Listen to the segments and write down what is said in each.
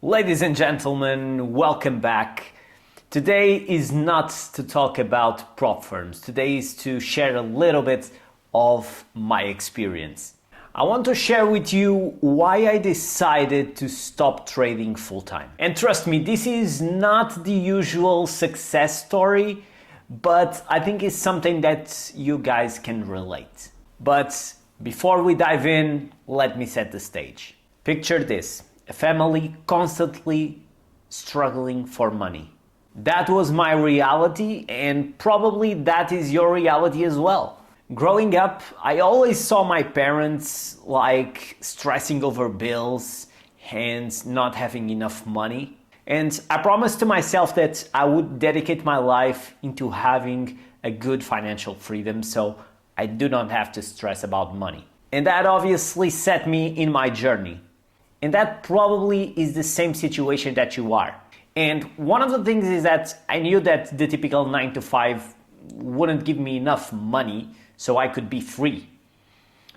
Ladies and gentlemen, welcome back. Today is not to talk about prop firms. Today is to share a little bit of my experience. I want to share with you why I decided to stop trading full-time. And trust me, this is not the usual success story, but I think it's something that you guys can relate. But before we dive in, let me set the stage. Picture this. A family constantly struggling for money. That was my reality, and probably that is your reality as well. Growing up, I always saw my parents stressing over bills and not having enough money. And I promised to myself that I would dedicate my life into having a good financial freedom so I do not have to stress about money. And that obviously set me in my journey. And that probably is the same situation that you are. And one of the things is that I knew that the typical 9 to 5 wouldn't give me enough money so I could be free.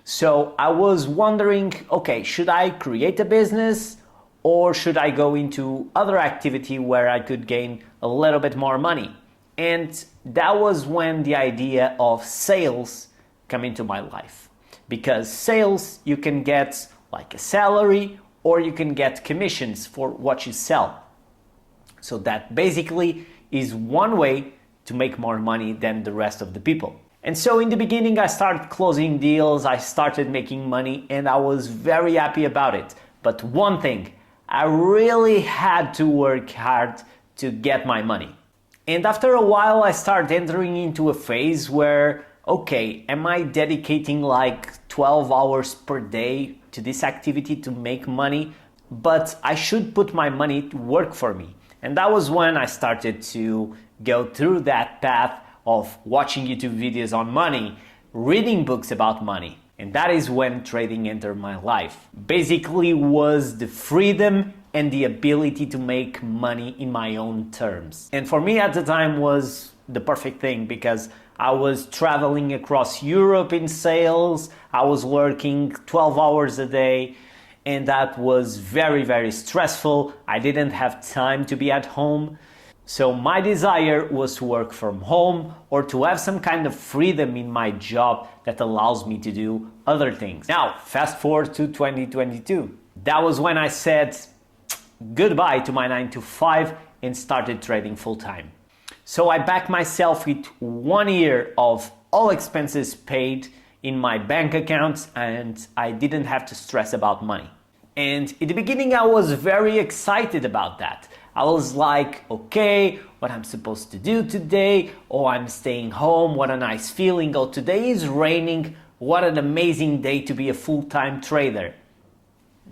So I was wondering, okay, should I create a business or should I go into other activity where I could gain a little bit more money? And that was when the idea of sales came into my life. Because sales, you can get like a salary or you can get commissions for what you sell. So that basically is one way to make more money than the rest of the people. And so in the beginning, I started closing deals, I started making money, and I was very happy about it. But one thing, I really had to work hard to get my money. And after a while, I started entering into a phase where, okay, am I dedicating like 12 hours per day to this activity to make money? But I should put my money to work for me. And that was when I started to go through that path of watching YouTube videos on money, reading books about money. And that is when trading entered my life. Basically was the freedom and the ability to make money in my own terms. And for me at the time was the perfect thing because I was traveling across Europe in sales, I was working 12 hours a day, and that was very, very stressful. I didn't have time to be at home. So my desire was to work from home or to have some kind of freedom in my job that allows me to do other things. Now, fast forward to 2022. That was when I said goodbye to my 9 to 5 and started trading full time. So I backed myself with 1 year of all expenses paid in my bank account and I didn't have to stress about money. And in the beginning I was very excited about that. I was like, okay, what I'm supposed to do today? Oh, I'm staying home, what a nice feeling. Oh, today is raining, what an amazing day to be a full-time trader.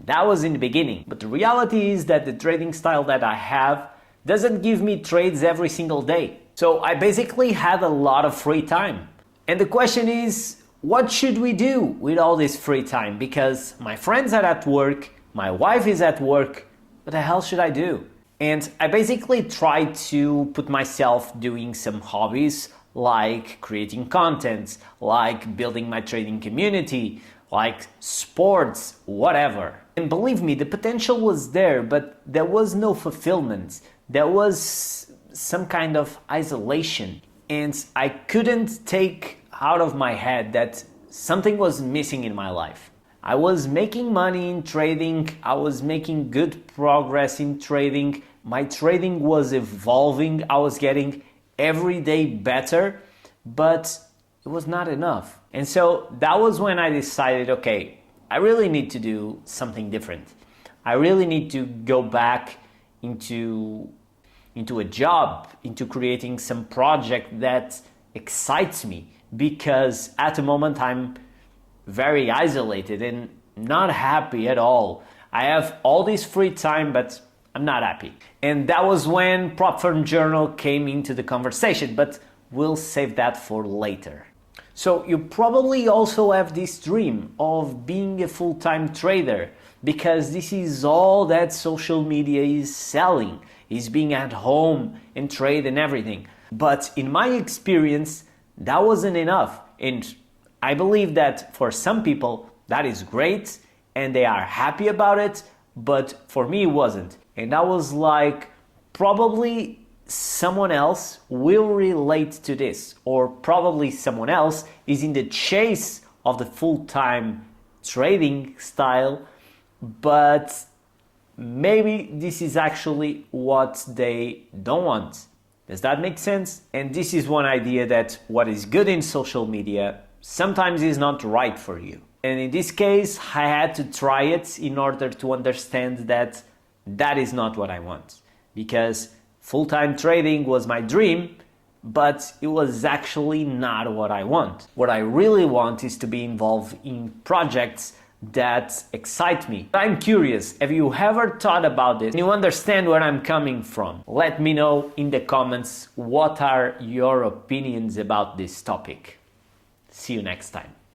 That was in the beginning. But the reality is that the trading style that I have doesn't give me trades every single day. So I basically had a lot of free time. And the question is, what should we do with all this free time? Because my friends are at work, my wife is at work, what the hell should I do? And I basically tried to put myself doing some hobbies like creating content, like building my trading community, like sports, whatever. And believe me, the potential was there, but there was no fulfillment. There was some kind of isolation. And I couldn't take out of my head that something was missing in my life. I was making money in trading, I was making good progress in trading, my trading was evolving, I was getting every day better, but it was not enough. And so that was when I decided, okay, I really need to do something different. I really need to go back into a job, into creating some project that excites me, because at the moment I'm very isolated and not happy at all. I have all this free time, but I'm not happy. And that was when Prop Firm Journal came into the conversation, but we'll save that for later. So you probably also have this dream of being a full-time trader, because this is all that social media is selling, is being at home and trade and everything. But in my experience, that wasn't enough. And I believe that for some people that is great and they are happy about it, but for me it wasn't. And I was like, probably someone else will relate to this, or probably someone else is in the chase of the full-time trading style, but maybe this is actually what they don't want. Does that make sense? And this is one idea, that what is good in social media sometimes is not right for you. And in this case, I had to try it in order to understand that that is not what I want. Because full-time trading was my dream, but it was actually not what I want. What I really want is to be involved in projects that excite me. I'm curious, have you ever thought about this? Can you understand where I'm coming from? Let me know in the comments what are your opinions about this topic. See you next time.